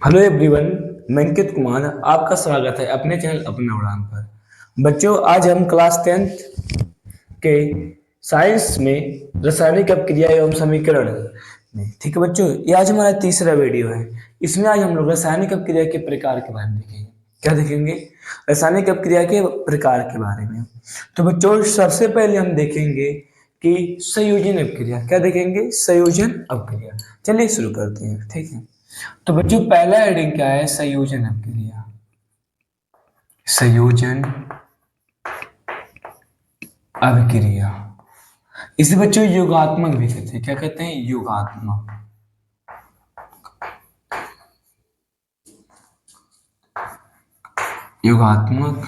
Hello everyone, मैं अंकित कुमार आपका स्वागत है अपने चैनल अपना उड़ान पर। बच्चों, आज हम क्लास 10th के साइंस में रासायनिक अपक्रिया एवं समीकरण में, ठीक है बच्चों, ये आज हमारा तीसरा वीडियो है। इसमें आज हम लोग रासायनिक अपक्रिया के प्रकार के बारे में देखेंगे। क्या देखेंगे? रासायनिक अपक्रिया के प्रकार के बारे में। तो बच्चों, सबसे पहले हम देखेंगे कि संयोजन अपक्रिया। क्या देखेंगे? संयोजन अपक्रिया। चलिए शुरू करते हैं, ठीक है। तो बच्चों, पहला हेडिंग क्या है? संयोजन अपक्रिया। संयोजन अभिक्रिया, इसे बच्चों योगात्मक भी कहते हैं। क्या कहते हैं? योगात्मक। योगात्मक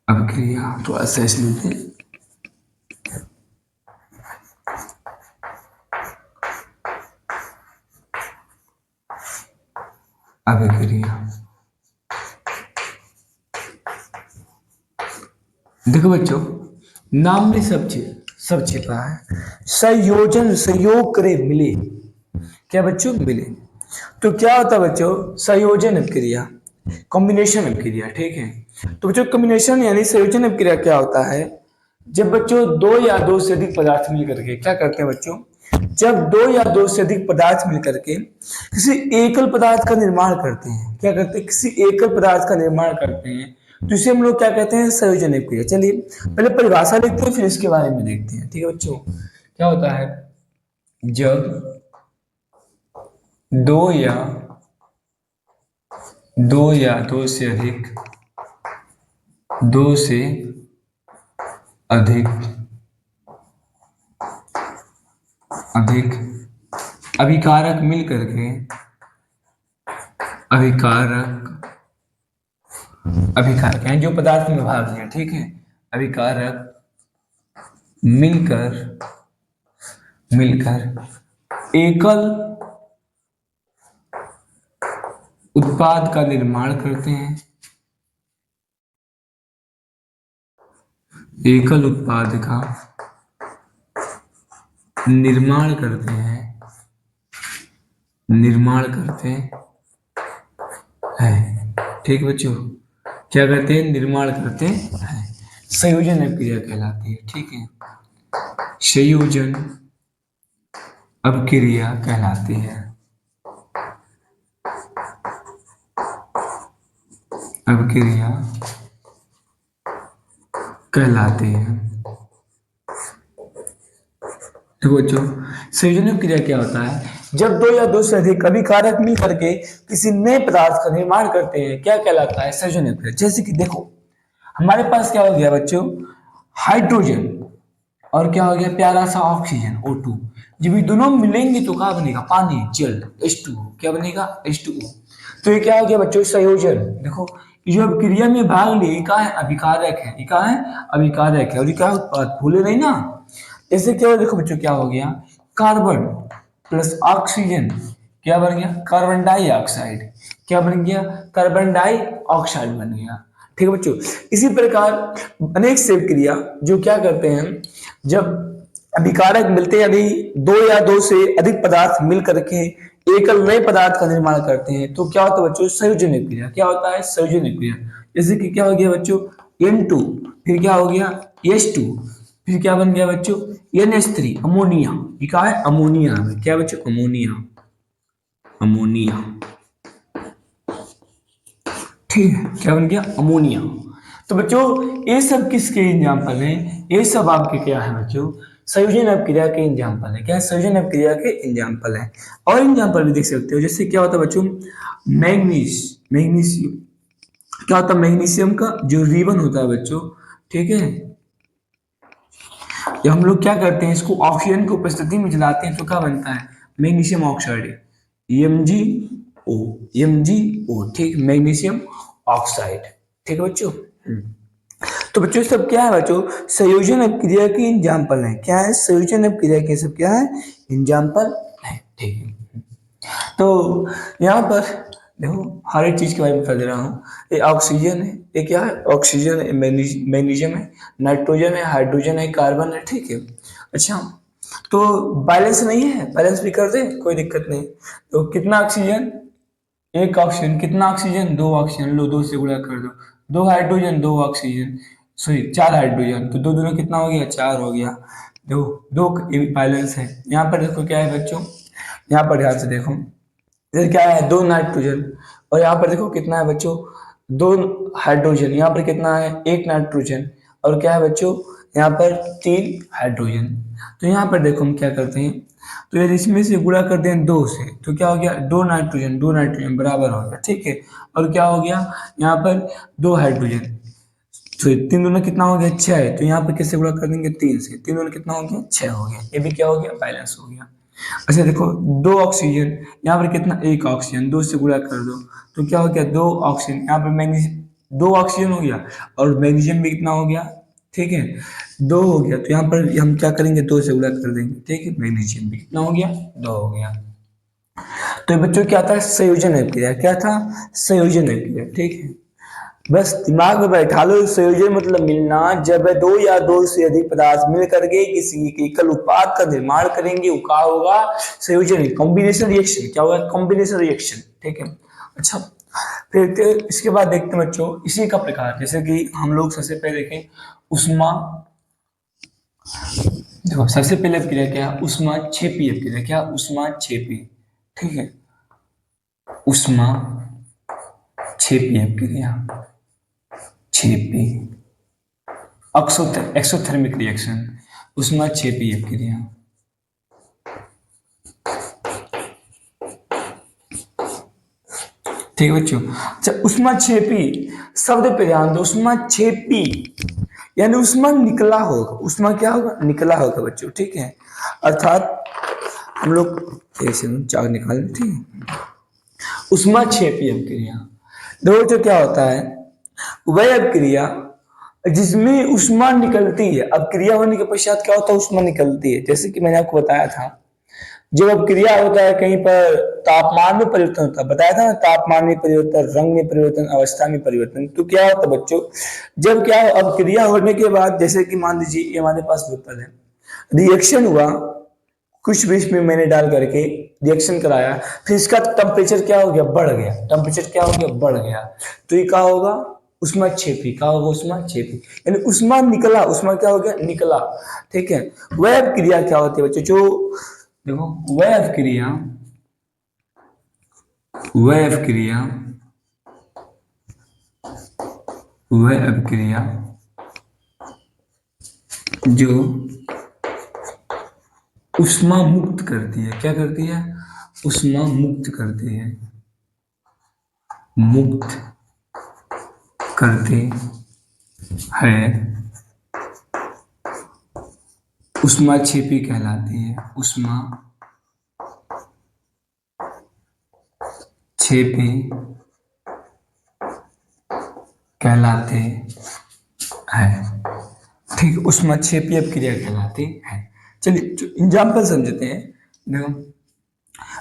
अभिक्रिया तो ऐसे लेते हैं। अभिक्रिया देखो बच्चों, नाम में सब छिपा है। संयोजन, संयोग करे मिले। क्या बच्चों? मिले। तो क्या होता है बच्चों? संयोजन अपक्रिया, कॉम्बिनेशन अपक्रिया, ठीक है। तो बच्चों, कॉम्बिनेशन यानी संयोजन अपक्रिया क्या होता है? जब बच्चों दो या दो से अधिक पदार्थ मिलकर के क्या करते हैं बच्चों? जब दो या दो से अधिक पदार्थ मिलकर के किसी एकल पदार्थ का निर्माण करते हैं। क्या करते हैं? किसी एकल पदार्थ का निर्माण करते हैं, तो इसे हम लोग क्या कहते हैं? संयोजन अपक्रिया। चलिए पहले परिभाषा लिखते हैं, फिर इसके बारे में देखते हैं, ठीक है बच्चों। क्या होता है? जब दो या दो से अधिक अभिकारक मिल करके अभिकारक हैं जो पदार्थ में भाग लिया, ठीक है। अभिकारक मिलकर एकल उत्पाद का निर्माण करते हैं। एकल उत्पाद का निर्माण करते हैं, ठीक बच्चों। क्या करते हैं? निर्माण करते हैं। संयोजन अपक्रिया कहलाती है, ठीक है। संयोजन अपक्रिया कहलाती है। अपक्रिया कहलाते हैं। तो बच्चों, संयोजन अपक्रिया क्या होता है? जब दो या दो से अधिक अभिकारक मिल करके किसी नए पदार्थ का निर्माण करते हैं, क्या कहलाता है? संयोजन अपक्रिया। जैसे कि देखो, हमारे पास क्या हो गया बच्चों? हाइड्रोजन और क्या हो गया? प्यारा सा ऑक्सीजन O2। जब ये दोनों मिलेंगे तो क्या बनेगा? पानी, जल, H2O। क्या बनेगा? H2O। तो ये क्या हो गया बच्चों? संयोजन। देखो, ये जो अपक्रिया में भाग लिए, ये क्या है? अभिकारक है। ये क्या है? अभिकारक है। और ये क्या उत्पाद? भूले नहीं ना। इससे क्या हो? देखो बच्चों, क्या हो गया? कार्बन प्लस ऑक्सीजन क्या बन गया? Carbon dioxide. क्या बन गया? कार्बन डाइऑक्साइड बन गया, ठीक है बच्चों। इसी प्रकार अनेक से क्रिया जो क्या करते हैं, जब अभिकारक मिलते हैं यानी दो या दो से अधिक पदार्थ मिल करके एकल नए पदार्थ का निर्माण करते हैं, तो क्या होता है बच्चों? संयोजन क्रिया। क्या होता है? संयोजन क्रिया। जैसे कि क्या हो गया बच्चों? N2, फिर क्या हो गया? H2, फिर क्या बन गया बच्चों? NH3, ammonia. ये क्या है? अमोनिया है। क्या बच्चों? अमोनिया, ठीक है। क्या बन गया? अमोनिया। तो बच्चों, ये सब किसके एग्जाम्पल हैं? ये सब आपके क्या है बच्चों? संयोजन अपक्रिया के एग्जाम्पल है। क्या है? संयोजन अपक्रिया के एग्जाम्पल है। और एग्जाम्पल भी देख सकते हो, जैसे क्या होता है बच्चों? मैग्नीशियम। क्या होता है? मैग्नीशियम का जो रिबन होता है बच्चों, ठीक है, जब हम लोग क्या करते हैं, इसको ऑक्सीजन की उपस्थिति में जलाते हैं तो क्या बनता है? Magnesium oxide, MgO। ठीक, मैग्नीशियम ऑक्साइड, ठीक है बच्चों। तो बच्चों, सब क्या है बच्चों? संयोजन अपक्रिया के एग्जाम्पल है। क्या है? संयोजन अपक्रिया के सब क्या है? एग्जाम्पल है, ठीक है। तो यहाँ पर देखो, हर एक चीज के बारे में बता दे रहा हूँ। ये ऑक्सीजन है, ये क्या है? ऑक्सीजन है, मैग्नीशियम है, नाइट्रोजन है, हाइड्रोजन है, कार्बन है, ठीक है। अच्छा, तो बैलेंस नहीं है? बैलेंस भी कर दे, कोई दिक्कत नहीं। तो कितना ऑक्सीजन? एक ऑक्सीजन, कितना ऑक्सीजन, दो ऑक्सीजन, लो दो से गुणा कर दो, दो हाइड्रोजन दो ऑक्सीजन, सॉरी चार हाइड्रोजन, तो दो दोनों कितना हो गया, चार हो गया। दो दो बैलेंस है। यहाँ पर देखो क्या है बच्चों, यहाँ पर ध्यान से देखो, इधर क्या है, दो नाइट्रोजन, और यहाँ पर देखो कितना है बच्चों, दो हाइड्रोजन, यहाँ पर कितना है, एक नाइट्रोजन, और क्या है बच्चों, यहाँ पर तीन हाइड्रोजन। तो यहाँ पर देखो हम क्या करते हैं, तो यदि इसमें से गुणा कर दें दो से, तो क्या हो गया, दो नाइट्रोजन बराबर हो गया, ठीक है। और क्या हो गया, यहाँ पर दो हाइड्रोजन, तो तीन दोनों कितना हो गया, छह है, तो यहाँ पर किससे गुणा कर देंगे, तीन से, तीन दोनों कितना हो गया, छह हो गया, ये भी क्या हो गया, बैलेंस हो गया। अच्छा देखो, दो ऑक्सीजन, यहाँ पर कितना, एक ऑक्सीजन, दो से गुणा कर दो, तो क्या हो गया, दो ऑक्सीजन, यहाँ पर मैग्नीशियम, दो ऑक्सीजन हो गया, और मैग्नीशियम भी कितना हो गया, ठीक है, दो हो गया, तो यहाँ पर हम क्या करेंगे, दो से गुणा कर देंगे, ठीक है, मैग्नीशियम भी कितना हो गया, दो हो गया। तो ये बच्चों क्या था, संयोजन अभिक्रिया, क्या था, संयोजन अभिक्रिया, ठीक है। बस दिमाग में बैठा लो, संयोजन मतलब मिलना, जब दो या दो से अधिक पदार्थ मिल करके किसी एक एकल उत्पाद का निर्माण करेंगे, वो क्या होगा, संयोजन, कॉम्बिनेशन रिएक्शन, क्या होगा, कॉम्बिनेशन रिएक्शन, ठीक है। अच्छा, फिर इसके बाद देखते हैं बच्चों इसी का प्रकार, जैसे कि हम लोग सबसे पहले देखें उष्मा, देखो सबसे पहले अभिक्रिया क्या है, उष्मा क्षेपी अभिक्रिया, क्या, उष्मा क्षेपी, ठीक है, उष्मा क्षेपी अभिक्रिया, क्षेपी, एक्सोथर्मिक रिएक्शन, उष्मा क्षेपी अभिक्रिया, ठीक है बच्चों। अच्छा, उष्मा क्षेपी शब्द पे ध्यान दो, उष्मा क्षेपी यानी उष्मा निकला होगा, उष्मा क्या होगा, निकला होगा बच्चों, ठीक है। अर्थात हम लोग ऐसे चाक निकाल, ठीक है, उष्मा क्षेपी अभिक्रिया, देखो जो क्या होता है, वह अभिक्रिया जिसमें उष्मा निकलती है, अब क्रिया होने के पश्चात क्या होता है, उष्मा निकलती है, जैसे कि मैंने आपको बताया था, जब अब क्रिया होता है कहीं पर तापमान में परिवर्तन होता है, बताया था ना, तापमान में परिवर्तन, रंग में परिवर्तन, अवस्था में परिवर्तन, तो क्या होता है बच्चों, जब क्या हो, अब क्रिया होने के बाद, जैसे कि मान लीजिए ये हमारे पास बोतल है, रिएक्शन हुआ, कुछ भी इसमें मैंने डाल करके रिएक्शन कराया, फिर इसका टेम्परेचर क्या हो गया, बढ़ गया, टेम्परेचर क्या हो गया, बढ़ गया, तो ये क्या होगा, उष्मा क्षेपी, क्या होगा, उष्मा क्षेपी, यानी उष्मा निकला, उष्मा क्या हो गया, निकला, ठीक है। वह क्रिया क्या होती है बच्चों, जो देखो, वह क्रिया, वह क्रिया, वह क्रिया जो उष्मा मुक्त करती है, क्या करती है, उष्मा मुक्त करती है, मुक्त करती है, उष्मा क्षेपी कहलाती है, उष्मा क्षेपी कहलाते हैं, ठीक, उष्मा क्षेपी अभिक्रिया कहलाती है। चलिए एग्जाम्पल समझते हैं, देखो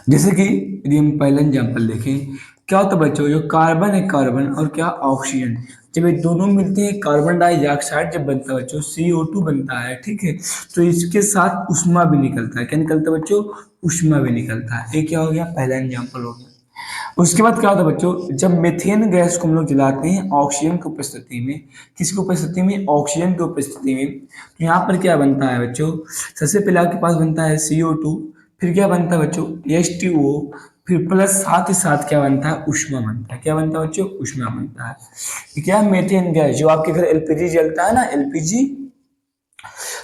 जैसे कि यदि हम पहला एग्जाम्पल देखें, क्या होता है बच्चों, जो कार्बन है, कार्बन और क्या, ऑक्सीजन, जब ये दोनों मिलते हैं, कार्बन डाइऑक्साइड जब बनता है बच्चों, CO2 बनता है, ठीक है, तो इसके साथ उष्मा भी निकलता है, क्या निकलता है बच्चों, उष्मा भी निकलता है, ये क्या हो गया, पहला एग्जाम्पल हो गया। उसके बाद क्या होता है बच्चों, जब मीथेन गैस को हम लोग जलाते हैं ऑक्सीजन की उपस्थिति में, किसकी उपस्थिति में, ऑक्सीजन की उपस्थिति में, तो यहाँ पर क्या बनता है बच्चों, सबसे पहले आपके पास बनता है CO2, फिर क्या बनता है बच्चों, H2O, फिर प्लस साथ ही साथ क्या बनता है, उष्मा बनता है, क्या बनता है बच्चों, उष्मा बनता है। ये क्या है, मीथेन गैस, जो आपके घर LPG जलता है ना, LPG,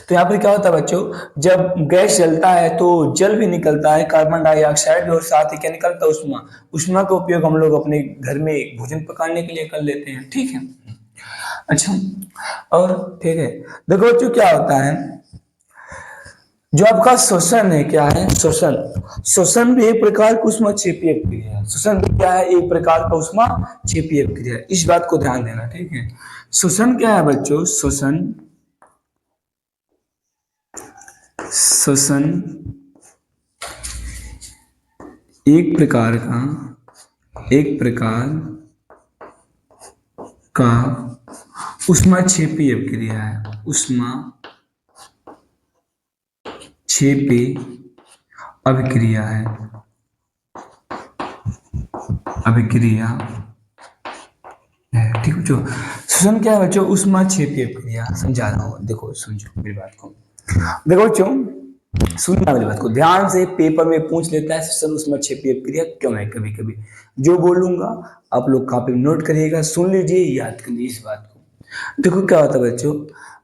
तो यहाँ पर क्या होता है बच्चों, जब गैस जलता है तो जल भी निकलता है, कार्बन डाइऑक्साइड भी, और साथ ही क्या निकलता है, उष्मा, उष्मा का उपयोग हम लोग अपने घर में भोजन पकाने के लिए कर लेते हैं, ठीक है। अच्छा, और ठीक है, देखो बच्चों क्या होता है, जो आपका श्वसन है, क्या है, श्वसन, श्वसन भी एक प्रकार की उष्मा क्षेपीय क्रिया है, श्वसन भी क्या है, एक प्रकार का उष्मा क्षेपीय क्रिया है, इस बात को ध्यान देना, ठीक है। श्वसन क्या है बच्चों, श्वसन, श्वसन एक प्रकार का, एक प्रकार का उष्माक्षेपी अभिक्रिया है, उष्माक्षेपी अभिक्रिया है, अभिक्रिया है। ठीक बच्चों, श्वसन क्या है बच्चों? ऊष्माक्षेपी अभिक्रिया। समझा रहा हूँ, देखो समझो मेरी बात को। देखो बच्चों, सुनना मेरी बात को ध्यान से, पेपर में पूछ लेता है श्वसन ऊष्माक्षेपी अभिक्रिया क्यों है। कभी कभी जो बोलूंगा आप लोग कॉपी में नोट करिएगा, सुन लीजिए, याद कर लीजिए इस बात को। देखो क्या होता है बच्चों,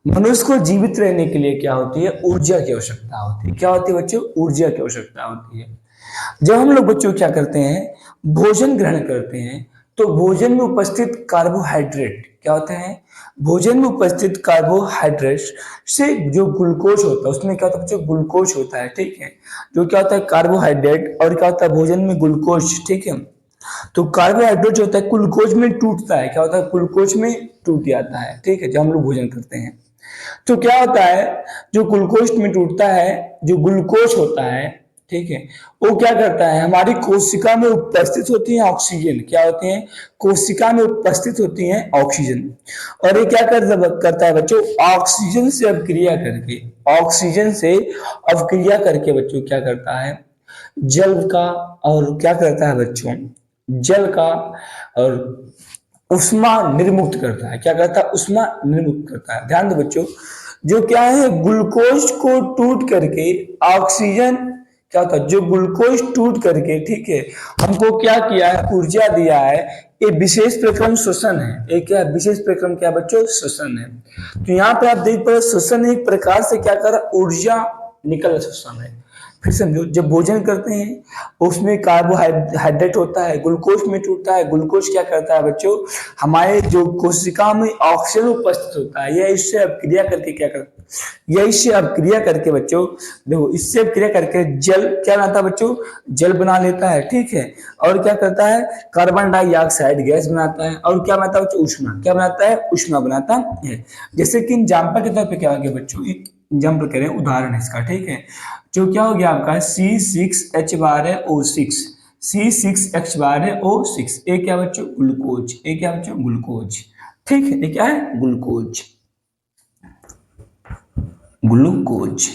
मनुष्य को जीवित रहने के लिए क्या होती है? ऊर्जा की आवश्यकता होती है। क्या होती है बच्चों? ऊर्जा की आवश्यकता होती है। जब हम लोग बच्चों क्या करते हैं, भोजन ग्रहण करते हैं, तो भोजन में उपस्थित कार्बोहाइड्रेट क्या होते हैं? भोजन में उपस्थित कार्बोहाइड्रेट से जो ग्लूकोज होता है, उसमें क्या होता है बच्चों? ग्लूकोज होता है। ठीक है, जो क्या होता है? कार्बोहाइड्रेट, और क्या होता है भोजन में? ग्लूकोज। ठीक है, तो कार्बोहाइड्रेट जो होता है ग्लूकोज में टूटता है। क्या होता है? ग्लूकोज में टूट जाता है। ठीक है, जब हम लोग भोजन करते हैं तो क्या होता है, जो ग्लूकोज में टूटता है, जो ग्लूकोज होता है, ठीक है, वो क्या करता है? हमारी कोशिका में उपस्थित होती है ऑक्सीजन। क्या होती है? कोशिका में उपस्थित होती है ऑक्सीजन। और ये क्या करता है बच्चों? ऑक्सीजन से अभिक्रिया करके, ऑक्सीजन से अभिक्रिया करके बच्चों क्या करता है? जल का, और क्या करता है बच्चों? जल का और उष्मा निर्मुक्त करता है। क्या करता है? उष्मा निर्मुक्त करता है। ध्यान दो बच्चों, जो क्या है, ग्लूकोज को टूट करके ऑक्सीजन क्या होता है? जो ग्लूकोज टूट करके, ठीक है, हमको क्या किया है? ऊर्जा दिया है। ये विशेष प्रक्रम श्वसन है। एक क्या विशेष प्रक्रम? क्या बच्चों? श्वसन है। तो यहाँ पे आप देख पा रहे, श्वसन एक प्रकार से क्या कर रहा? ऊर्जा निकल श्वसन है। फिर समझो, जब भोजन करते हैं उसमें कार्बोहाइड्रेट होता है, ग्लूकोज में टूटता है। ग्लूकोज क्या करता है बच्चों? हमारे जो कोशिका में ऑक्सीजन उपस्थित होता है, यह इससे अभिक्रिया करके क्या करता है? यह इससे अभिक्रिया करके बच्चों, देखो, इससे अभिक्रिया करके जल क्या बनाता है बच्चों? जल बना लेता है। ठीक है, और क्या करता है? कार्बन डाइऑक्साइड गैस बनाता है। और क्या बनाता है बच्चों? उष्मा। क्या बनाता है? उष्मा बनाता है। जैसे कि एग्जाम्पल के तौर पर क्या हो गया बच्चों, एक एग्जाम्पल करें, उदाहरण है इसका। ठीक है, जो क्या हो गया आपका? C6H12O6, C6H12O6, ये क्या बच्चों? ग्लूकोज। ये क्या बच्चों? ग्लूकोज। ठीक है, ये क्या है? ग्लूकोज। ग्लूकोज,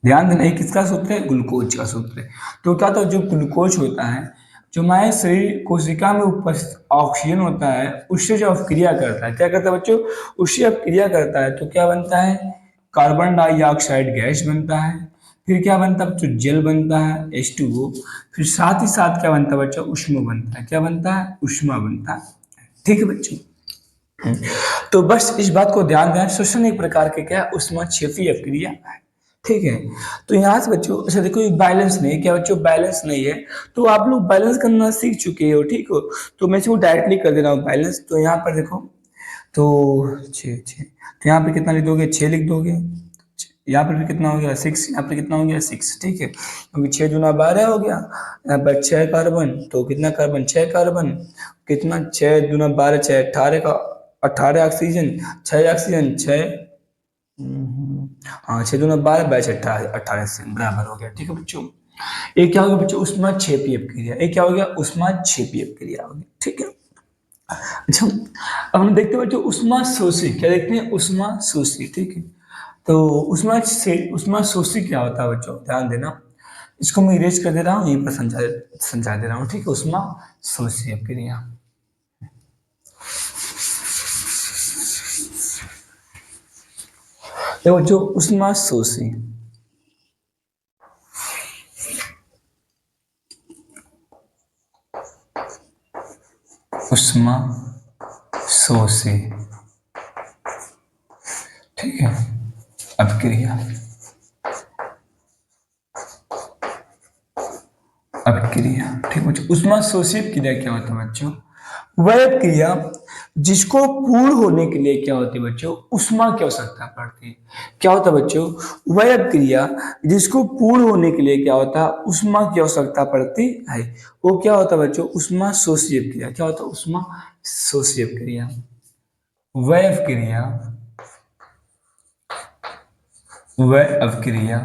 ध्यान देना, एक किसका सूत्र है? ग्लूकोज का सूत्र है। तो क्या था, जो ग्लूकोज होता है, जो हमारे शरीर कोशिका में उपस्थित ऑक्सीजन होता है, उससे जो अभिक्रिया करता है, क्या करता है बच्चों? उससे अभिक्रिया करता है, तो क्या बनता है? कार्बन डाइऑक्साइड गैस बनता है। फिर क्या बनता है बच्चों? जल बनता है, H2O। फिर साथ ही साथ क्या बनता है बच्चों? उष्मा बनता है। क्या बनता है? उष्मा बनता है। ठीक है बच्चों, तो बस इस बात को ध्यान देना, श्वसन एक प्रकार के क्या? ऊष्माक्षेपी अभिक्रिया है। ठीक है, तो यहाँ से बच्चों, अच्छा देखो, ये बैलेंस नहीं है। क्या बच्चों? बैलेंस नहीं है। तो आप लोग बैलेंस करना सीख चुके हो, ठीक हो, तो मैं इसको डायरेक्टली कर दे रहा हूँ बैलेंस। तो यहाँ पर देखो, तो 6 तो यहाँ पे कितना लिख दोगे? 6 लिख दोगे। यहाँ पर भी कितना हो गया? 6। यहाँ पर कितना हो गया? 6। ठीक है, क्योंकि 6 दूना 12 हो गया। यहाँ पर 6 कार्बन, तो कितना कार्बन? 6 कार्बन। कितना? 6 दूना 12, 6 18 का, 18 ऑक्सीजन, 6 ऑक्सीजन, 6, हाँ, 6 दूना 12, 22 18, 18 से बराबर हो गया। ठीक है बच्चों, एक क्या हो गया बच्चों? ऊष्माक्षेपी अभिक्रिया। एक क्या हो गया? ऊष्माक्षेपी अभिक्रिया हो गया। ठीक है, अच्छा, अब हम देखते हैं बच्चों उष्मा शोषी। क्या देखते हैं? उष्मा शोषी। ठीक है, तो उष्मा शोषी क्या होता है बच्चों? ध्यान देना, इसको मैं इरेज कर दे रहा हूँ, यहीं पर समझा दे रहा हूँ। ठीक है, उष्मा शोषी अभिक्रिया। देखो बच्चों, उष्मा शोषी, उष्मा शोषी, ठीक है, अभिक्रिया। अभिक्रिया, ठीक बच्चों, उष्मा शोषित क्रिया क्या होता है बच्चों? वह क्रिया जिसको पूर्ण होने के लिए क्या होती है बच्चों? उष्मा की आवश्यकता पड़ती है। क्या होता है बच्चों? वह क्रिया जिसको पूर्ण होने के लिए क्या होता है? उष्मा की आवश्यकता पड़ती है। वो क्या होता है बच्चों? उष्मा शोषी क्रिया। क्या होता है? उष्मा शोषी क्रिया। वह क्रिया, वह अभिक्रिया,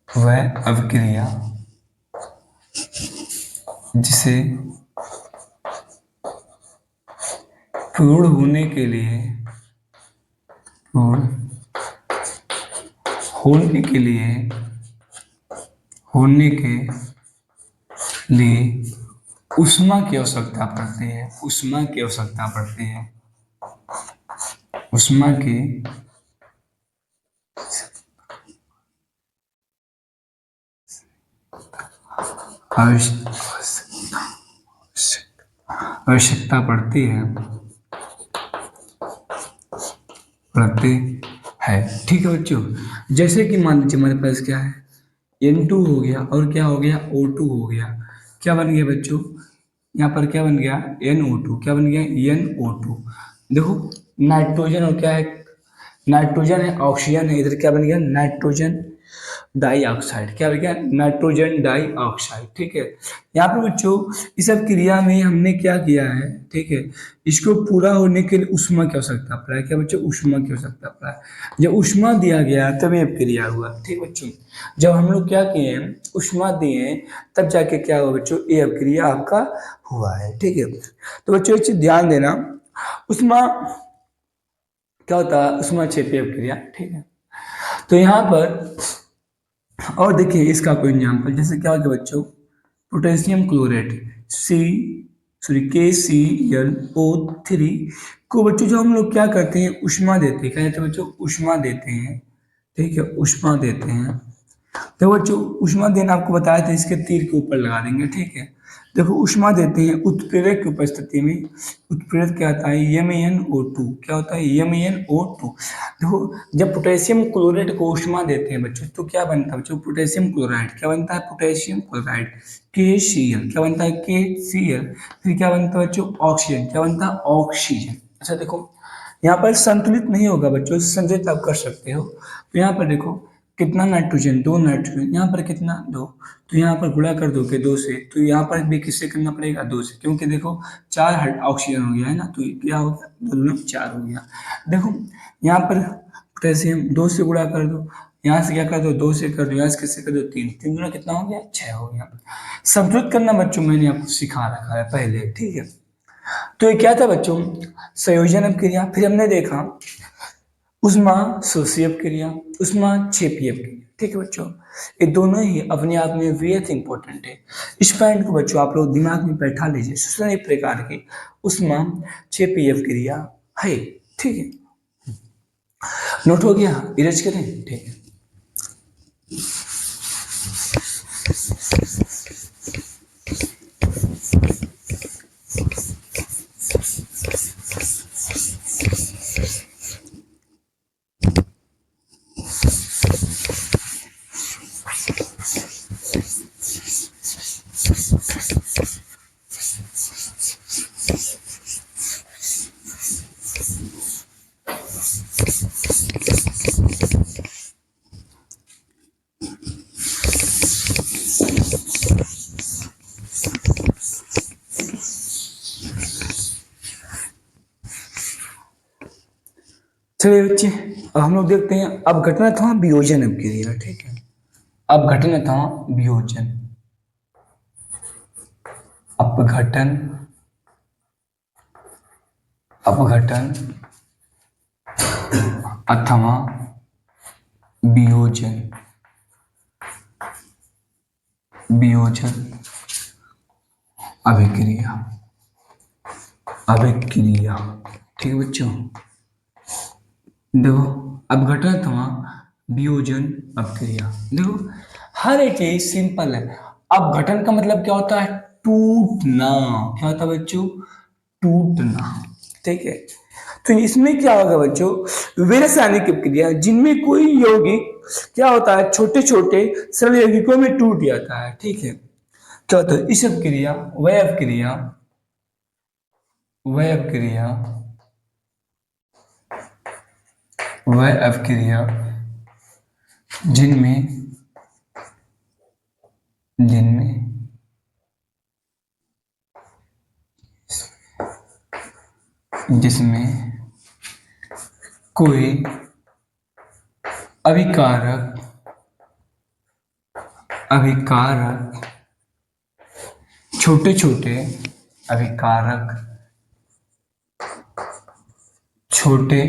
वह अभिक्रिया जिसे पूर्ण होने के लिए, पूर्ण होने के लिए, होने के लिए ऊष्मा की आवश्यकता पड़ती है, ऊष्मा की आवश्यकता पड़ती है, ऊष्मा की आवश्यकता पड़ती है। ठीक है बच्चों, जैसे कि मान लीजिए हमारे पास क्या है, N2 हो गया और क्या हो गया, O2 हो गया। क्या बन गया बच्चों, यहाँ पर क्या बन गया, NO2। क्या बन गया, NO2। देखो नाइट्रोजन और क्या है, नाइट्रोजन है, ऑक्सीजन है, इधर क्या बन गया, नाइट्रोजन डाइऑक्साइड। क्या बन गया, नाइट्रोजन डाइऑक्साइड। ठीक है, यहाँ पर बच्चों इस सब क्रिया में हमने क्या किया है, ठीक है, इसको पूरा होने के लिए ऊष्मा की आवश्यकता पड़ा है। क्या बच्चों, ऊष्मा की आवश्यकता पड़ा है। जब ऊष्मा दिया गया तब ये क्रिया हुआ। ठीक बच्चों, जब हम लोग क्या किए, ऊष्मा दिए, तब जाके क्या हुआ बच्चों, ये क्रिया आपका हुआ है। ठीक है, तो बच्चों एक चीज ध्यान देना, ऊष्मा क्या होता है, ऊष्मा क्षेपीय क्रिया। ठीक है, तो यहाँ पर और देखिए इसका कोई एग्जाम्पल, जैसे क्या होगा बच्चों, पोटेशियम क्लोरेट सी सॉरी KClO3 को बच्चों जो हम लोग क्या करते हैं, उष्मा देते हैं। क्या कहते हैं बच्चों, उष्मा देते हैं। ठीक है, उष्मा देते हैं। तो बच्चों उष्मा देना आपको बताया था, इसके तीर के ऊपर लगा देंगे। ठीक है, देखो उष्मा देते हैं उत्प्रेरक की उपस्थिति में। उत्प्रेरक क्या होता है, MnO2। क्या होता है, MnO2। देखो जब पोटेशियम क्लोराइड को उष्मा देते हैं बच्चों, तो क्या बनता है बच्चों, पोटेशियम क्लोराइड। क्या बनता है, पोटेशियम क्लोराइड KCl। क्या बनता है, KCl। फिर क्या बनता है बच्चों, ऑक्सीजन। क्या बनता है, ऑक्सीजन। अच्छा देखो यहाँ पर संतुलित नहीं होगा बच्चों, संतुलित आप कर सकते हो। तो यहाँ पर देखो कितना नाइट्रोजन, दो नाइट्रोजन, यहाँ पर कितना, दो। तो यहाँ पर गुणा कर दोगे दो से, तो यहाँ पर भी किससे करना पड़ेगा, दो से, क्योंकि देखो चार ऑक्सीजन हो गया है ना, तो ये क्या हो गया, दो दूनी चार हो गया। देखो यहाँ पर पोटेशियम दो से गुणा कर दो, यहाँ से क्या कर दो, दो से कर दो, यहाँ से किससे कर दो, तीन, तीन गुना कितना हो गया, छह हो गया। संतुलित करना बच्चों मैंने आपको सिखा रखा है पहले। ठीक है, तो ये क्या था बच्चों, संयोजन क्रिया। फिर हमने देखा उष्मा शोषीय क्रिया, उष्मा क्षेपीय क्रिया। ठीक है बच्चों, ये दोनों ही अपने आप में बेहद इंपॉर्टेंट है। इस पॉइंट को बच्चों आप लोग दिमाग में बैठा लीजिए, शोषण एक प्रकार की उष्मा क्षेपीय क्रिया है। ठीक है, नोट हो गया, इरेज करें। ठीक है, चलिए बच्चे अब हम लोग देखते हैं अपघटन अथवा वियोजन क्रिया। ठीक है, अपघटन अथवा वियोजन, अपघटन, अपघटन अथवा वियोजन, वियोजन अभिक्रिया, अभिक्रिया। ठीक है बच्चों, देखो अपघटन अथवा वियोजन अभिक्रिया, देखो हर एक चीज सिंपल है। अपघटन का मतलब क्या होता है, टूटना। क्या होता है बच्चों, टूटना। ठीक है, तो इसमें क्या होगा बच्चों, वे रासायनिक क्रिया जिनमें कोई यौगिक क्या होता है, छोटे छोटे सरल यौगिकों में टूट जाता है। ठीक है, क्या होता है, इस क्रिया, वह क्रिया, वह क्रिया, वह अपक्रिया जिनमें, जिनमें जिसमें कोई अभिकारक, अभिकारक छोटे छोटे अभिकारक, छोटे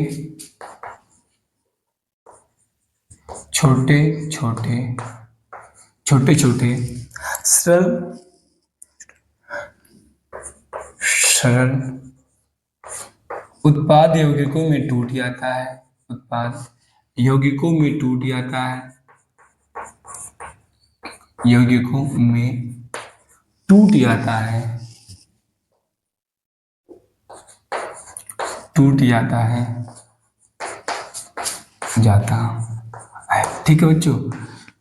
छोटे छोटे छोटे छोटे सरल सरल उत्पाद यौगिकों में टूट जाता है, उत्पाद यौगिकों में टूट जाता है, यौगिकों में टूट जाता है, टूट जाता है, जाता है। ठीक है बच्चों,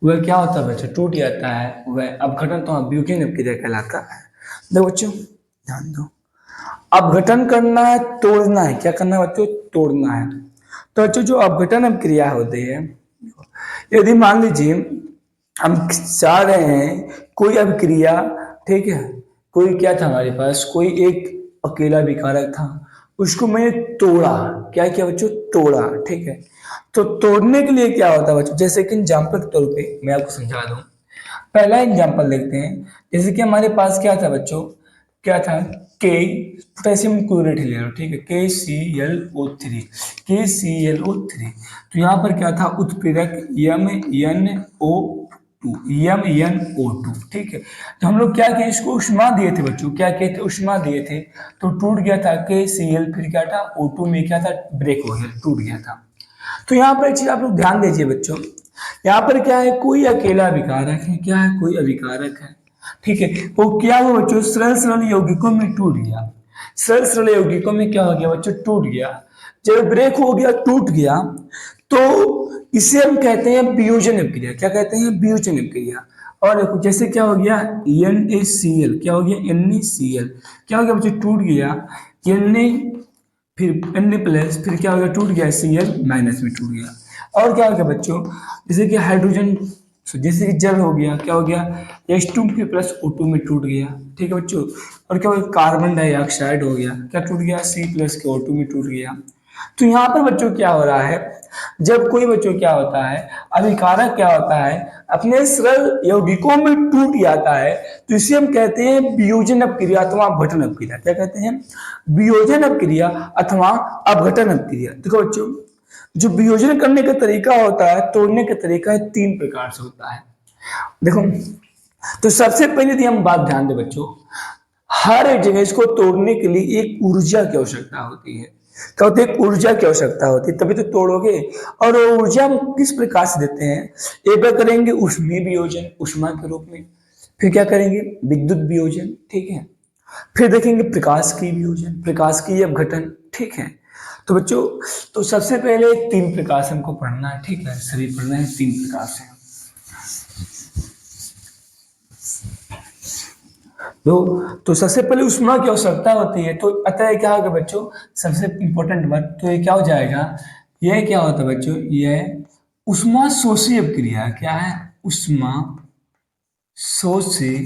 वह क्या होता है बच्चों, टूट जाता है, वह अपघटन तो वियोजन अपक्रिया कहलाता है। देखो बच्चों ध्यान दो, अपघटन करना है, तोड़ना है, क्या करना है बच्चों, तोड़ना है। तो बच्चों जो अपघटन अपक्रिया होती है, यदि मान लीजिए हम चाह रहे हैं कोई अभिक्रिया, ठीक है, कोई क्या था हमारे पास, कोई एक अकेला विकारक था, उसको मैंने तोड़ा, क्या किया बच्चों, तोड़ा, ठीक है। तो तोड़ने के लिए क्या होता है बच्चों, जैसे कि एग्जाम्पल के तौर पे मैं आपको समझा दूं, पहला एग्जाम्पल देखते हैं। जैसे कि हमारे पास क्या था बच्चों, क्या था, के पोटेशियम क्लोरेट ले लो, ठीक है, KClO3, KClO3। तो यहाँ पर क्या था, उत्प्रेरक MnO2, ठीक है। तो हम लोग क्या किए, इसको उष्मा दिए थे बच्चों, क्या किए थे, उष्मा दिए थे, तो टूट गया था KCl, फिर क्या था, O2 में क्या था, ब्रेक हो गया, टूट गया था। तो यहाँ पर एक चीज आप लोग ध्यान दीजिए बच्चों, यहाँ पर क्या है, कोई अकेला विकारक है, क्या है, कोई अविकारक है, ठीक है। वो क्या हुआ बच्चों, सरल सरल यौगिकों में टूट गया, सरल सरल यौगिकों में क्या हो गया बच्चों, टूट गया। जब ब्रेक हो गया, टूट गया, तो इसे हम कहते हैं वियोजन अपक्रिया, क्या कहते हैं, वियोजन अपक्रिया। और देखो जैसे क्या हो गया, NaCl, क्या हो गया, NaCl, क्या हो गया बच्चों, टूट गया, Na फिर Na प्लस, फिर क्या हो गया, टूट गया, Cl माइनस में टूट गया। और क्या हो गया बच्चों, जैसे कि हाइड्रोजन, जैसे कि जल हो गया, क्या हो गया, H2 फिर प्लस O2 में टूट गया, ठीक है बच्चों। और क्या हो गया, कार्बन डाइऑक्साइड हो गया, क्या टूट गया, C प्लस के O2 में टूट गया। तो यहाँ पर बच्चों क्या हो रहा है, जब कोई बच्चों क्या होता है, अभिकारक क्या होता है, अपने सरल यौगिकों में टूट जाता है, तो इसे हम कहते हैं वियोजन अपक्रिया अथवा अपघटन अपक्रिया, क्या कहते हैं, वियोजन अपक्रिया अथवा अपघटन अपक्रिया। देखो बच्चों, जो वियोजन करने का तरीका होता है, तोड़ने का तरीका है, तीन प्रकार से होता है। देखो, तो सबसे पहले यदि हम बात ध्यान दें बच्चों, हर एक जगह इसको तोड़ने के लिए एक ऊर्जा की आवश्यकता होती है, क्या होती है, ऊर्जा की आवश्यकता होती है, तभी तो तोड़ोगे। और वो ऊर्जा हम किस प्रकार से देते हैं, एक बार करेंगे ऊष्मीय वियोजन, उष्मा के रूप में, फिर क्या करेंगे, विद्युत वियोजन, ठीक है, फिर देखेंगे प्रकाश की वियोजन, प्रकाश की अपघटन, ठीक है। तो बच्चों, तो सबसे पहले तीन प्रकार से हमको पढ़ना है, ठीक है, सभी पढ़ना है तीन प्रकार से। तो सबसे पहले उष्मा की आवश्यकता होती है, तो अतः क्या होगा बच्चों, सबसे इंपॉर्टेंट बात, तो ये क्या हो जाएगा, यह क्या होता है बच्चों, यह उष्मा शोषी अपक्रिया, क्या है, उष्मा शोषी,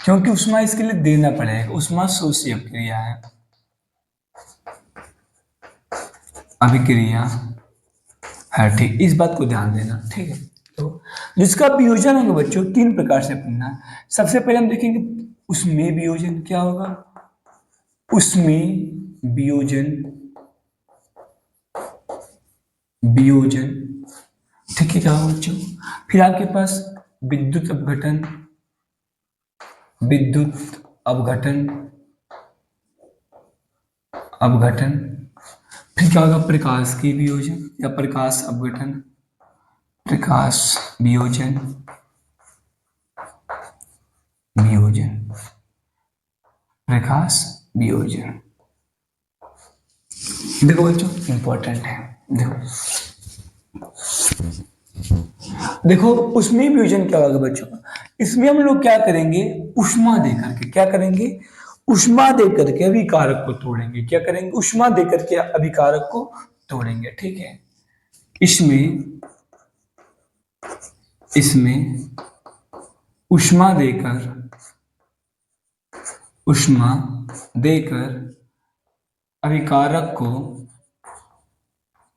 क्योंकि उष्मा इसके लिए देना पड़ेगा, उष्मा शोषी अपक्रिया है, अभिक्रिया है, ठीक, इस बात को ध्यान देना, ठीक है। तो जिसका वियोजन होगा बच्चों, तीन प्रकार से पढ़ना। सबसे पहले हम देखेंगे उसमें वियोजन, क्या होगा, उसमें वियोजन, वियोजन, ठीक है, क्या होगा बच्चों। फिर आपके पास विद्युत अपघटन, विद्युत अपघटन, अपघटन, फिर क्या होगा, प्रकाश की वियोजन या प्रकाश अपघटन, प्रकाश वियोजन, वियोजन, प्रकाश वियोजन। देखो बच्चों इंपॉर्टेंट है, देखो उसमें वियोजन क्या होगा बच्चों, इसमें हम लोग क्या करेंगे, उष्मा दे करके, क्या करेंगे, उष्मा दे करके अभिकारक को तोड़ेंगे, क्या करेंगे, उष्मा दे करके अभिकारक को तोड़ेंगे, ठीक है। इसमें इसमें उष्मा देकर, उष्मा देकर अभिकारक को,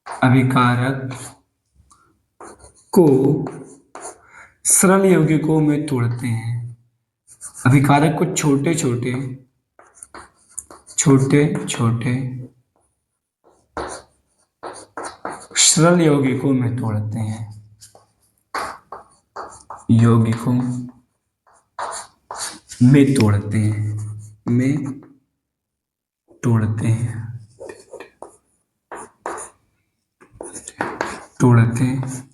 अभिकारक को सरल यौगिकों में तोड़ते हैं, अभिकारक को छोटे छोटे, छोटे छोटे सरल यौगिकों में तोड़ते हैं, यौगिकों में तोड़ते हैं, में तोड़ते हैं, तोड़ते हैं।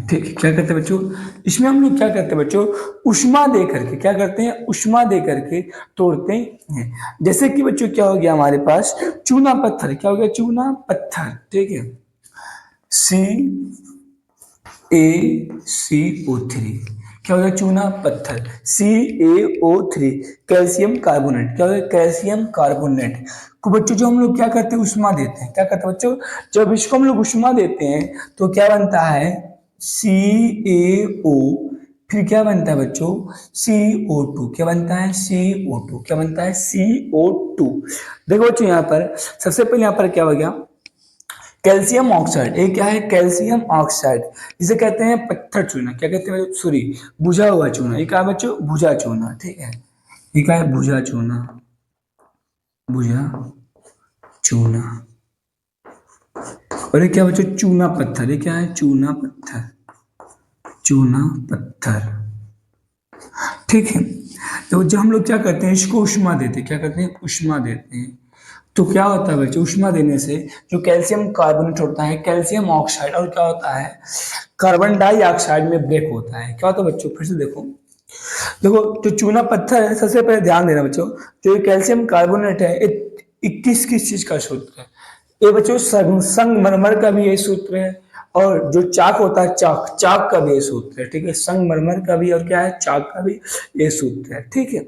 ठीक है, क्या करते हैं बच्चों, इसमें हम लोग क्या करते हैं बच्चों, उष्मा दे करके क्या करते हैं, उष्मा दे करके तोड़ते हैं। जैसे कि बच्चों क्या हो गया हमारे पास, चूना पत्थर, क्या हो गया, चूना पत्थर, ठीक है, CaCO3, क्या हो गया, चूना पत्थर, CaO3, कैल्शियम कार्बोनेट, क्या हो गया, कैल्शियम कार्बोनेट को बच्चों जो हम लोग क्या करते हैं, उष्मा देते हैं, क्या करते हैं बच्चों, जब इसको हम लोग उष्मा देते हैं तो क्या बनता है, CaO, फिर क्या बनता है बच्चों, CO2, क्या बनता है, CO2, क्या बनता है, CO2। देखो बच्चों यहाँ पर सबसे पहले यहाँ पर क्या हो गया, कैल्शियम ऑक्साइड, ये क्या है, कैल्शियम ऑक्साइड, इसे कहते हैं पत्थर चूना, क्या कहते हैं, सॉरी, बुझा हुआ चूना, ये क्या है बच्चों, बुझा चूना, ठीक है, ये क्या है, बुझा चूना, बुझा चूना। और ये क्या बच्चों, चूना पत्थर, ये क्या है, चूना पत्थर, चूना पत्थर, ठीक है। तो जब हम लोग क्या करते हैं, इसको उष्मा देते हैं, क्या करते हैं, उष्मा देते हैं, तो क्या होता है बच्चों, उष्मा देने से जो कैल्शियम कार्बोनेट होता है, कैल्शियम ऑक्साइड, और क्या होता है, कार्बन डाइऑक्साइड में ब्रेक होता है, क्या होता है बच्चों, फिर से देखो, देखो जो चूना पत्थर है, सबसे पहले ध्यान देना बच्चों, जो ये कैल्शियम कार्बोनेट है, ये किस किस चीज का सूत्र है, ये बच्चों संगमरमर का भी ये सूत्र है, और जो चाक होता है, चाक, चाक का भी ये सूत्र है, ठीक है, संगमरमर का भी, और क्या है, चाक का भी ये सूत्र है, ठीक है।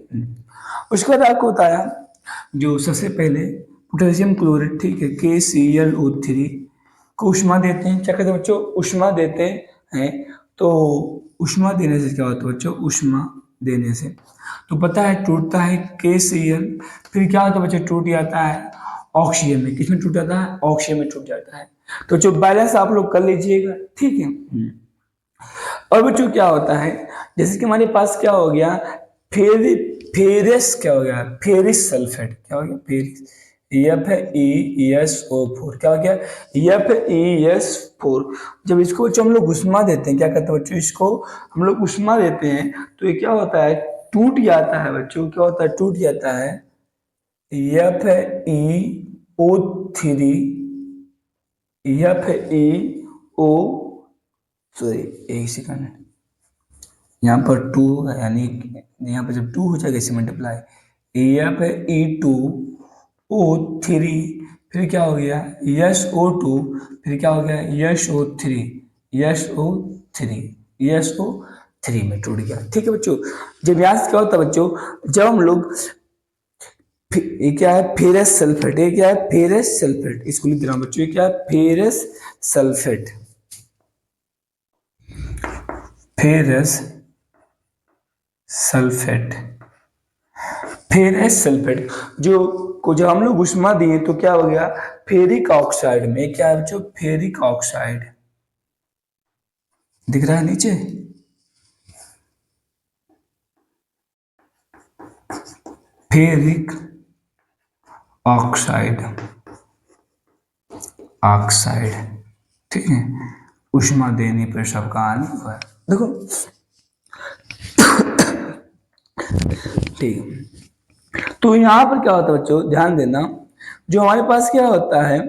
उसके बाद आपको बताया, जो सबसे पहले पोटेशियम क्लोराइड, ठीक है, KClO3 को उष्मा देते हैं, क्या कहते हैं बच्चों, उष्मा देते हैं, तो उष्मा देने से क्या होता है बच्चों, उष्मा देने से तो पता है टूटता है KCl, फिर क्या होता है बच्चों, टूट जाता है ऑक्सीजन में, किसमें टूट जाता है, ऑक्सीजन में टूट जाता है, तो जो बैलेंस आप लोग कर लीजिएगा, ठीक है। और बच्चों क्या होता है, जैसे कि हमारे पास क्या हो गया, फेरी फेरस, क्या हो गया, फेरिस सल्फेट, क्या हो गया, फेरिस, FeSO4, क्या हो गया, FeS4। जब इसको बच्चों हम लोग उष्मा देते हैं, क्या करते हैं बच्चों, इसको हम लोग उष्मा देते हैं तो ये क्या होता है, टूट जाता है बच्चों, क्या होता है, टूट जाता है, FeO3, FeO, सॉरी एक सेकंड, यहाँ पर 2 होगा, यानी यहाँ पर जब 2 हो जाएगा इसे मल्टीप्लाई, FeO3, फिर क्या हो गया, SO2, फिर क्या हो गया, SO3 में टूट गया, ठीक है बच्चों। जब यहाँ से क्या होता है बच्चों, जब हम लोग, ये क्या है, फेरस सल्फेट, ये क्या है, फेरस सल्फेट, इसको लिख दे रहा हूँ बच्चों, ये क्या है, ferrous sulphate, ferrous sulphate, ferrous sulphate जो को जब हम लोग उष्मा दिए तो क्या हो गया, फेरिक ऑक्साइड में, क्या है बच्चों, फेरिक ऑक्साइड, दिख रहा है नीचे, फेरिक ऑक्साइड, ऑक्साइड, ठीक है, उष्मा देने पर सबका आने हुआ है, देखो, ठीक है। तो यहाँ पर क्या होता है बच्चों, ध्यान देना, जो हमारे पास क्या होता है,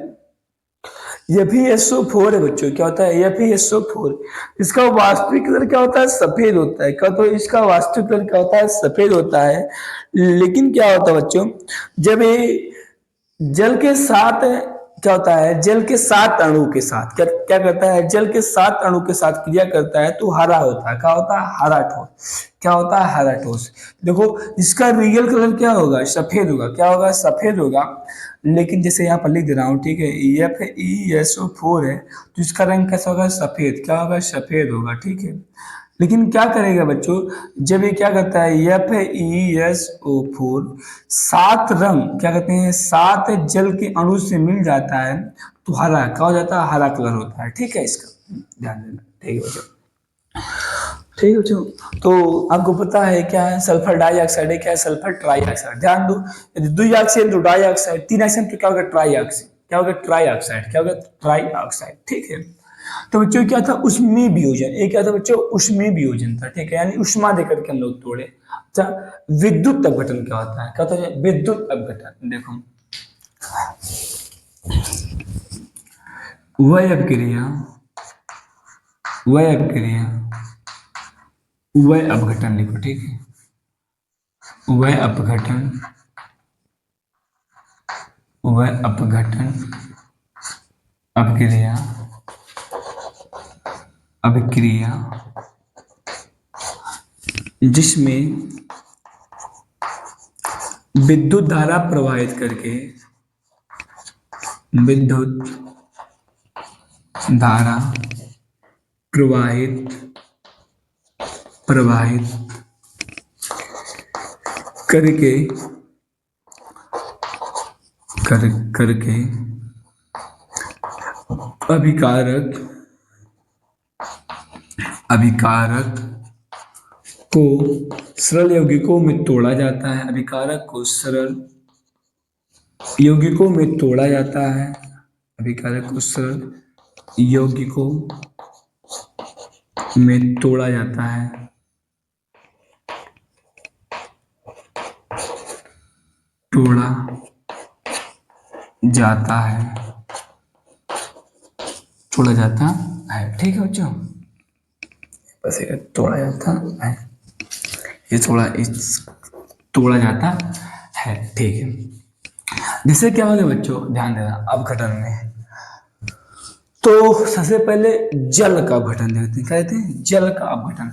FeSO4 है बच्चों, क्या होता है, FeSO4, इसका वास्तविक कलर क्या होता है, सफेद होता है, क्या तो इसका वास्तविक कलर क्या होता है, सफेद होता है, लेकिन क्या होता है बच्चों, जब ये जल के साथ, क्या होता है, जल के 7 अणु के साथ क्या क्या करता है, जल के 7 अणु के साथ क्रिया करता है तो हरा होता है, क्या होता है, हरा ठोस, क्या होता है, हरा ठोस। देखो इसका रियल कलर क्या होगा, सफेद होगा, क्या होगा, सफेद होगा, लेकिन जैसे यहाँ पर लिख दे रहा हूँ, ठीक है, FeSO4 है तो इसका रंग कैसा होगा, सफेद, क्या होगा, सफेद होगा, ठीक है। लेकिन क्या करेगा बच्चों, जब ये क्या करता है, FeSO4 7 रंग, क्या कहते हैं, 7 जल के अणु से मिल जाता है तो हरा, क्या हो जाता है, हरा कलर होता है, ठीक है, इसका ध्यान देना, ठीक है बच्चों, ठीक है बच्चों। तो आपको पता है क्या है, सल्फर डाइऑक्साइड है, क्या है, सल्फर ट्राइऑक्साइड, ध्यान दो, यदि 2 ऑक्सीजन तो डाइऑक्साइड, 3 ऑक्सीजन तो क्या होगा, ट्राइऑक्साइड, क्या होगा, ट्राइऑक्साइड, क्या होगा, ट्राइऑक्साइड, ठीक है। तो बच्चों क्या था, उष्मीय वियोजन, ये क्या था बच्चों, उष्मीय वियोजन था, ठीक है, यानी उष्मा देकर के हम लोग तोड़े, अच्छा, विद्युत अपघटन क्या होता है? क्या होता है विद्युत अपघटन? देखो, वह अपक्रिया वह अपक्रिया वह अपघटन लिखो, ठीक है। वह अपघटन वह अपघटन अपक्रिया अभिक्रिया जिसमें विद्युत धारा प्रवाहित करके विद्युत धारा प्रवाहित प्रवाहित करके करके अभिकारक अभिकारक को सरल यौगिकों में तोड़ा जाता है। अभिकारक को सरल यौगिकों में तोड़ा जाता है। अभिकारक को सरल यौगिकों में तोड़ा जाता है। तोड़ा जाता है तोड़ा जाता है, ठीक है बच्चों। बस तोड़ा जाता है, ये तोड़ा जाता है, ठीक है। जिससे क्या होगा बच्चों, ध्यान देना अपघटन में। तो सबसे पहले जल का अपघटन देखते हैं। क्या कहते हैं? जल का अपघटन।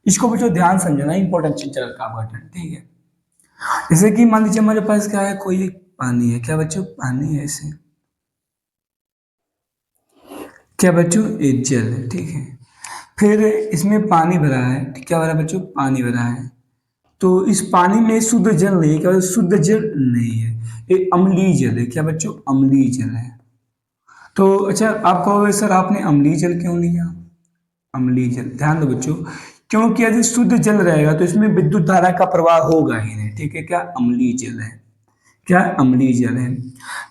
इसको बच्चों ध्यान समझना, इंपॉर्टेंट चीज जल का अपघटन, ठीक है। जैसे कि मान लीजिए हमारे पास क्या है, कोई पानी है। क्या बच्चों? पानी है। ऐसे क्या बच्चों? ये जल है, ठीक है। फिर इसमें पानी भरा है, क्या भरा बच्चों? पानी भरा है। तो इस पानी में शुद्ध जल नहीं है। क्या शुद्ध जल नहीं है, ये अम्लीय जल है। क्या बच्चों? अम्लीय जल है। तो अच्छा, आप कहोगे सर आपने अम्लीय जल क्यों लिया? अम्लीय जल, ध्यान दो बच्चों, क्योंकि यदि शुद्ध जल रहेगा तो इसमें विद्युत धारा का प्रवाह होगा ही नहीं, ठीक है। क्या अम्लीय जल है? क्या अम्लीय जल है।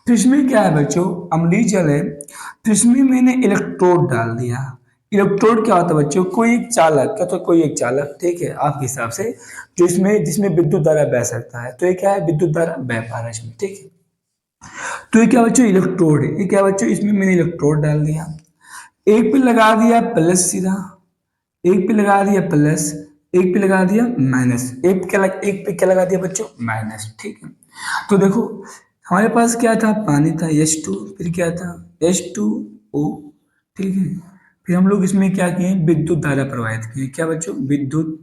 तो इसमें क्या है बच्चों? अम्लीय जल है, तो इसमें मैंने इलेक्ट्रोड डाल दिया। इलेक्ट्रोड क्या होता है बच्चों? कोई एक चालक, क्या तो कोई एक चालक, ठीक है, आपके हिसाब से, जो इसमें जिसमें विद्युत धारा बह सकता है। तो ये क्या है? विद्युत धारा बह पा रहा है इसमें, ठीक है। तो ये क्या बच्चों? इलेक्ट्रोड है। ये क्या बच्चों? इसमें मैंने इलेक्ट्रोड डाल दिया, एक पे लगा दिया प्लस सीधा, एक पे लगा दिया प्लस, एक पे लगा दिया माइनस, एक पे क्या लगा दिया बच्चों? माइनस, ठीक है। तो देखो, हमारे पास क्या था? पानी था, H2, फिर क्या था? H2O, ठीक है। फिर हम लोग इसमें क्या किए? विद्युत धारा प्रवाहित किए। क्या बच्चों? विद्युत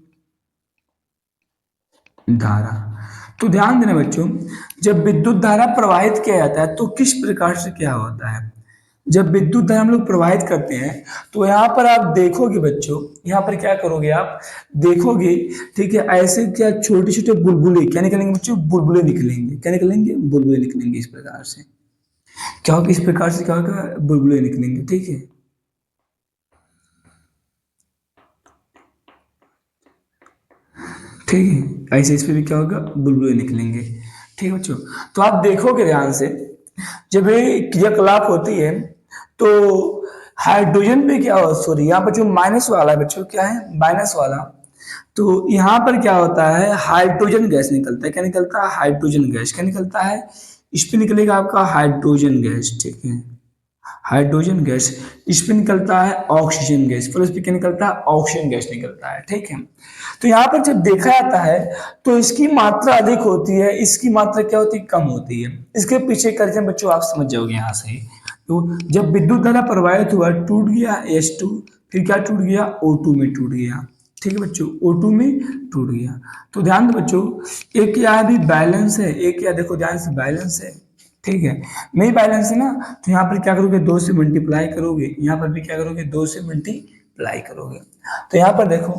धारा। तो ध्यान देना बच्चों, जब विद्युत धारा प्रवाहित किया जाता है तो किस प्रकार से क्या होता है? जब विद्युत धारा हम लोग प्रवाहित करते हैं तो यहाँ पर आप देखोगे बच्चों, यहाँ पर क्या करोगे आप? देखोगे, ठीक है, ऐसे क्या छोटे छोटे बुलबुले क्या निकलेंगे बच्चों? बुलबुले निकलेंगे। क्या निकलेंगे? बुलबुले निकलेंगे। इस प्रकार से क्या होगा? इस प्रकार से क्या होगा? बुलबुले निकलेंगे, ठीक है। ठीक है, ऐसे इस पे भी क्या होगा? बुलबुले निकलेंगे, ठीक है बच्चों। तो आप देखोगे ध्यान से, जब ये क्रियाकलाप होती है तो हाइड्रोजन पे क्या हो, सॉरी यहाँ पर जो माइनस वाला है बच्चों, क्या है? माइनस वाला। तो यहाँ पर क्या होता है? हाइड्रोजन गैस निकलता है। क्या निकलता है? Hydrogen gas. क्या निकलता है? इस पे निकलेगा आपका हाइड्रोजन गैस, ठीक है, हाइड्रोजन गैस। इस पे निकलता है ऑक्सीजन गैस, फिर इस पे क्या निकलता है? ऑक्सीजन गैस निकलता है, ठीक है। तो यहाँ पर जब देखा जाता है तो इसकी मात्रा अधिक होती है, इसकी मात्रा क्या होती है? कम होती है। इसके पीछे करके बच्चों आप समझ जाओगे यहाँ से। तो जब विद्युत धारा प्रवाहित हुआ, टूट गया H2, फिर क्या टूट गया? O2 में टूट गया, ठीक है बच्चों, O2 में टूट गया। तो ध्यान दो बच्चों, एक यहाँ भी बैलेंस है, एक यहाँ देखो ध्यान से, बैलेंस है, ठीक है। नहीं बैलेंस है ना, तो यहाँ पर क्या करोगे? 2 से मल्टीप्लाई करोगे, यहाँ पर भी क्या करोगे? 2 से मल्टीप्लाई करोगे। तो यहाँ पर देखो,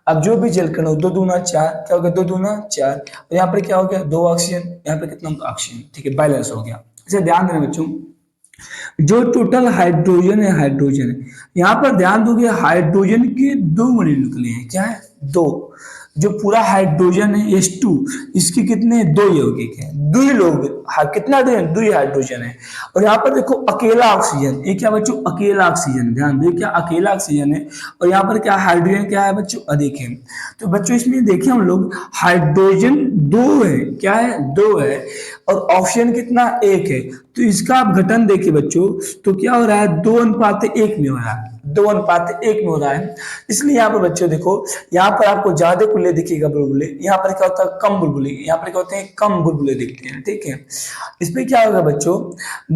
अब जो भी जल कण हो, 2 दूना 4, क्या हो गया? 2 दूना 4, और यहाँ पर क्या हो गया? 2 ऑक्सीजन, यहाँ पर कितना ऑक्सीजन, ठीक है, बैलेंस हो गया। इसे ध्यान देना बच्चों, जो टोटल हाइड्रोजन है, हाइड्रोजन है, यहाँ पर ध्यान दोगे हाइड्रोजन के 2 मॉलिक्यूल निकले हैं। क्या है? 2। जो पूरा हाइड्रोजन है H2, इसके कितने दो यौगिक हैं, दुई लोग, कितना दुई हाइड्रोजन है। और यहाँ पर देखो अकेला ऑक्सीजन, ये क्या बच्चों अकेला ऑक्सीजन, ध्यान दो क्या अकेला ऑक्सीजन है। और यहाँ पर क्या हाइड्रोजन क्या है बच्चों अधिक है। तो बच्चों इसमें देखें हम लोग हाइड्रोजन दो है, क्या है दो है, और ऑक्सीजन कितना एक है। तो इसका आप घटन देखिए बच्चों, तो क्या हो रहा है 2:1 में हो रहा है, 2:1 में हो रहा है। इसलिए यहाँ पर बच्चों देखो, यहाँ पर आपको ज्यादा बुलबुले दिखेगा बुलबुले, यहाँ पर क्या होता है कम बुलबुले, यहाँ पर क्या होते हैं कम बुलबुले दिखते हैं, ठीक है। इसमें क्या होगा बच्चों,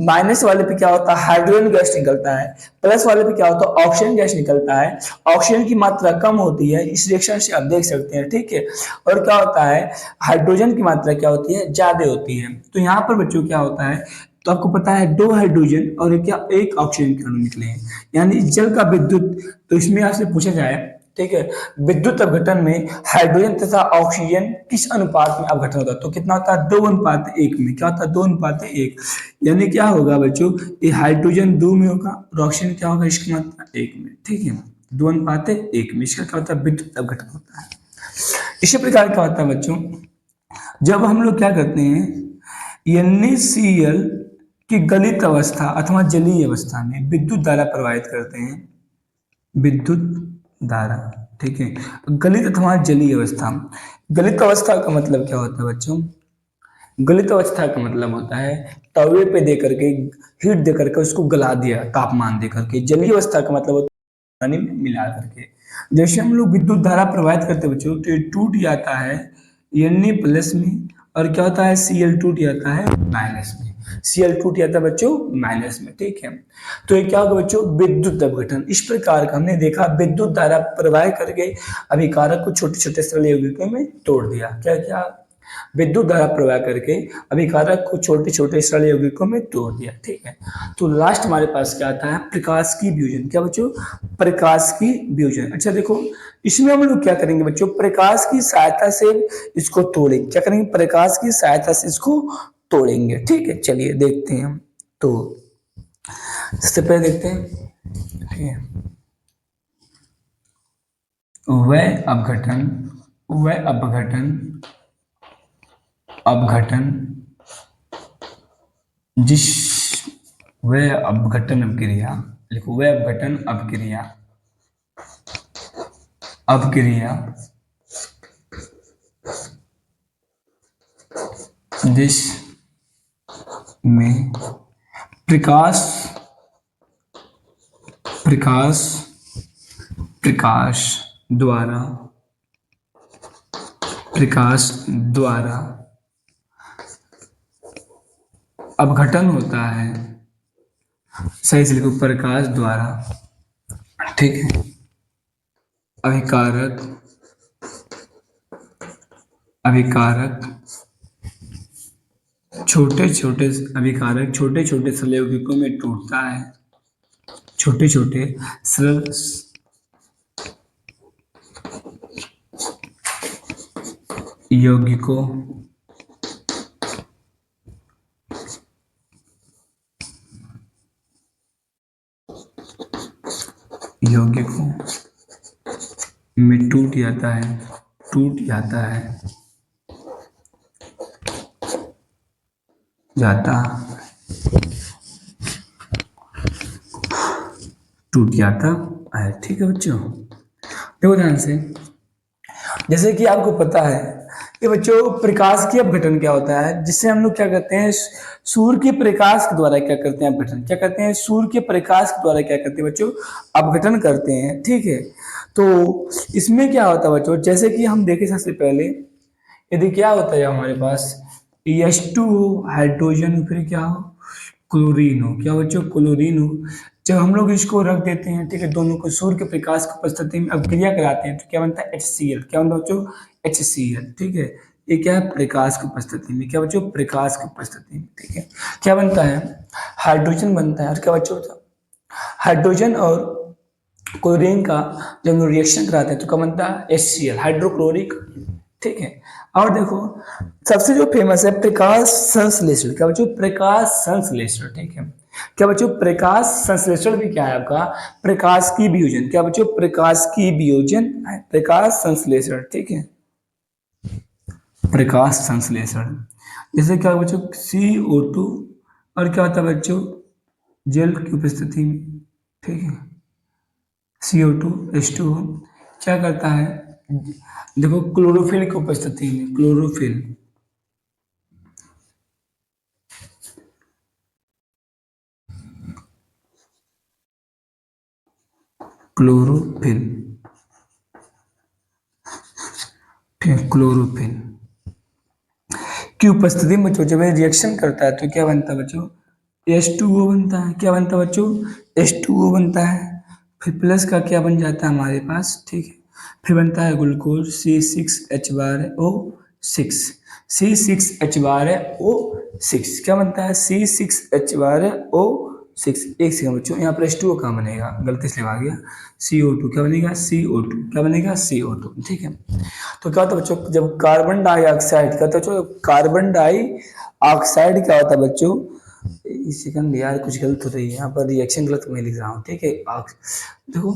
माइनस वाले पे क्या होता है हाइड्रोजन गैस निकलता है, प्लस वाले पे क्या होता है ऑक्सीजन गैस निकलता है। ऑक्सीजन की मात्रा कम होती है, इस रिएक्शन से आप देख सकते हैं, ठीक है। और क्या होता है हाइड्रोजन की मात्रा क्या होती है ज्यादा होती है। तो यहाँ पर बच्चों क्या होता है, तो आपको पता है दो हाइड्रोजन और क्या एक ऑक्सीजन के अणु निकले हैं, यानी जल का विद्युत। तो इसमें आपसे पूछा जाए, ठीक है, विद्युत अपघटन में हाइड्रोजन तथा ऑक्सीजन किस अनुपात में अपघटन होता है, तो कितना होता है 2:1 में, क्या होता है 2:1, यानी क्या होगा बच्चों ये हाइड्रोजन 2 में होगा और ऑक्सीजन क्या होगा इसकी मात्रा 1 में, ठीक है 2:1 में। इसका क्या होता है विद्युत अपघटन होता है। इसी प्रकार क्या होता है बच्चों, जब हम लोग क्या करते हैं NaCl की गलित अवस्था अथवा जलीय अवस्था में विद्युत धारा प्रवाहित करते हैं, विद्युत धारा, ठीक है। गलित अथवा जलीय अवस्था, गलित अवस्था का मतलब क्या होता है बच्चों, गलित अवस्था का मतलब होता है तवे पे दे करके हीट दे करके उसको गला दिया तापमान दे करके। जलीय अवस्था का मतलब होता है पानी में मिला करके। जैसे हम लोग विद्युत धारा प्रवाहित करते हैं बच्चों, तो ये टूट जाता है Na+ में, और क्या होता है Cl टूट जाता है माइनस में, Cl टूट जाता है बच्चों माइनस में, ठीक है। तो ये क्या होगा बच्चों विद्युत अपघटन। इस प्रकार का हमने देखा विद्युत धारा प्रवाह करके अभिकारक को छोटे छोटे सरल यौगिकों में तोड़ दिया। क्या क्या विद्युत धारा प्रवाह करके अभिकारक को छोटे छोटे सरल यौगिकों में तोड़ दिया, ठीक है। तो लास्ट हमारे पास क्या आता है प्रकाश की वियोजन। क्या बच्चों प्रकाश की वियोजन। अच्छा देखो इसमें हम लोग क्या करेंगे बच्चों, प्रकाश की सहायता से इसको तोड़ेंगे। क्या करेंगे प्रकाश की सहायता से इसको तोड़ेंगे, ठीक है। चलिए देखते हैं हम। तो सबसे पहले देखते हैं, ठीक है, वह अपघटन, वह अपघटन, अपघटन जिस, वह अपघटन अभिक्रिया, लिखो वह अपघटन अभिक्रिया, अभिक्रिया जिस में प्रकाश, प्रकाश, प्रकाश द्वारा, प्रकाश द्वारा अपघटन होता है, सही से लिखो प्रकाश द्वारा, ठीक है। अभिकारक, अभिकारक छोटे छोटे अभिकारक छोटे छोटे सरल यौगिकों में टूटता है, छोटे छोटे सरल यौगिकों यौगिकों में टूट जाता है, टूट जाता है, जाता, टूट जाता है, ठीक है बच्चों। देखो ध्यान से, जैसे कि आपको पता है कि बच्चों प्रकाश की अपघटन क्या होता है, जिससे हम लोग क्या करते हैं सूर्य के प्रकाश के द्वारा क्या करते हैं अपघटन, क्या करते हैं सूर्य के प्रकाश के द्वारा क्या करते हैं बच्चों अपघटन करते हैं, ठीक है। तो इसमें क्या होता है बच्चों, जैसे कि हम देखें सबसे पहले, यदि क्या होता है हमारे पास H2 हो, हाइड्रोजन हो, फिर क्या हो क्लोरीन हो, क्या बच्चों क्लोरीन हो। जब हम लोग इसको रख देते हैं, ठीक है, दोनों को सूर्य के प्रकाश की उपस्थिति में अभिक्रिया कराते हैं, तो क्या बनता है HCl, क्या बनता है बच्चों HCl, ठीक है। ये क्या है प्रकाश की उपस्थिति में, क्या बच्चों प्रकाश की उपस्थिति में, ठीक है। क्या बनता है हाइड्रोजन बनता है, और क्या बच्चों हाइड्रोजन और क्लोरीन का जब हम रिएक्शन कराते हैं तो क्या बनता है HCl, हाइड्रोक्लोरिक, ठीक है। और देखो सबसे जो फेमस है प्रकाश संश्लेषण, क्या बच्चों प्रकाश संश्लेषण, ठीक है। क्या बच्चों प्रकाश संश्लेषण भी क्या है आपका प्रकाश की वियोजन, क्या बच्चों प्रकाश की वियोजन है प्रकाश संश्लेषण, ठीक है। प्रकाश संश्लेषण। जैसे क्या बच्चों, CO2 और क्या होता है बच्चों, जल की उपस्थिति में, ठीक है, CO2 H2O क्या करता है, देखो क्लोरोफिल की उपस्थिति में, क्लोरोफिल, क्लोरोफिल, ठीक, क्लोरोफिल की उपस्थिति में बच्चों जब ये रिएक्शन करता है तो क्या बनता है बच्चों, H2O बनता है। क्या बनता है बच्चों, H2O बनता है। फिर प्लस का क्या बन जाता है हमारे पास, ठीक है, फिर बनता है ग्लूकोज C6H12O6, C6H12O6 क्या बनता है, C6H12O6। एक सेकंड बच्चों, यहाँ पर H2O कहाँ बनेगा, गलती से लगा गया, CO2 क्या बनेगा, CO2 क्या बनेगा, CO2, ठीक है। तो क्या होता है बच्चों, जब कार्बन डाइऑक्साइड का, तो बच्चों कार्बन डाइऑक्साइड क्या होता है बच्चों, इस सेकंड यार कुछ गलत हो रही है यहाँ पर, रिएक्शन गलत मैं लिख रहा हूँ, ठीक है। देखो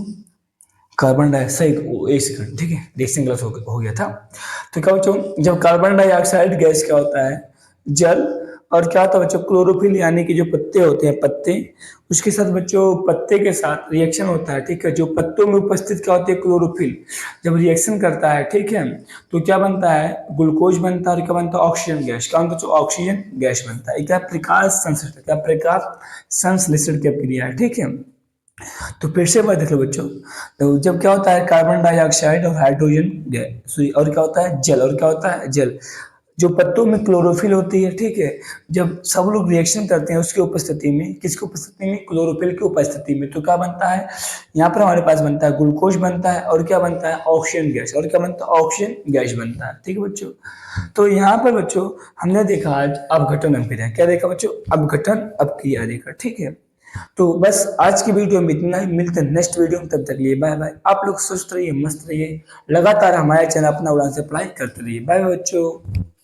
कार्बन डाइऑक्साइड, एक सेकंड, ठीक है, रिएक्शन गलत हो गया था। तो क्या बच्चों, जब कार्बन डाइऑक्साइड गैस क्या होता है, जल, और क्या होता है बच्चों, क्लोरोफिल यानी कि जो पत्ते होते हैं, पत्ते, उसके साथ बच्चों पत्ते के साथ रिएक्शन होता है, ठीक है, जो पत्तों में उपस्थित क्या होती है, क्लोरोफिल, जब रिएक्शन करता है, ठीक है, तो क्या बनता है, ग्लूकोज बनता है, और क्या बनता है, ऑक्सीजन गैस, क्या बनता है, ऑक्सीजन गैस बनता है। क्या प्रकाश संश्लेषण, क्या प्रकाश संश्लेषण की प्रक्रिया है, ठीक है। तो फिर से बात देख लो बच्चों, तो जब क्या होता है, कार्बन डाइऑक्साइड और हाइड्रोजन गैस, और क्या होता है, जल, और क्या होता है, जल, जो पत्तों में क्लोरोफिल होती है, ठीक है, जब सब लोग रिएक्शन करते हैं उसकी उपस्थिति में, किसकी उपस्थिति में, क्लोरोफिल की उपस्थिति में, तो क्या बनता है, यहाँ पर हमारे पास बनता है ग्लूकोज बनता है, और क्या बनता है, ऑक्सीजन गैस, और क्या बनता है, ऑक्सीजन गैस बनता है, ठीक है बच्चों। तो यहाँ पर बच्चों हमने देखा आज अपघटन अभिक्रिया, क्या देखा बच्चों, अपघटन अपक्रिया देखा, ठीक है। तो बस आज की वीडियो में इतना ही, मिलते हैं नेक्स्ट वीडियो में, तब तक लिए बाय बाय। आप लोग स्वस्थ रहिए, मस्त रहिए, लगातार हमारे चैनल अपना उड़ान से अप्लाई करते रहिए। बाय बाय बच्चों।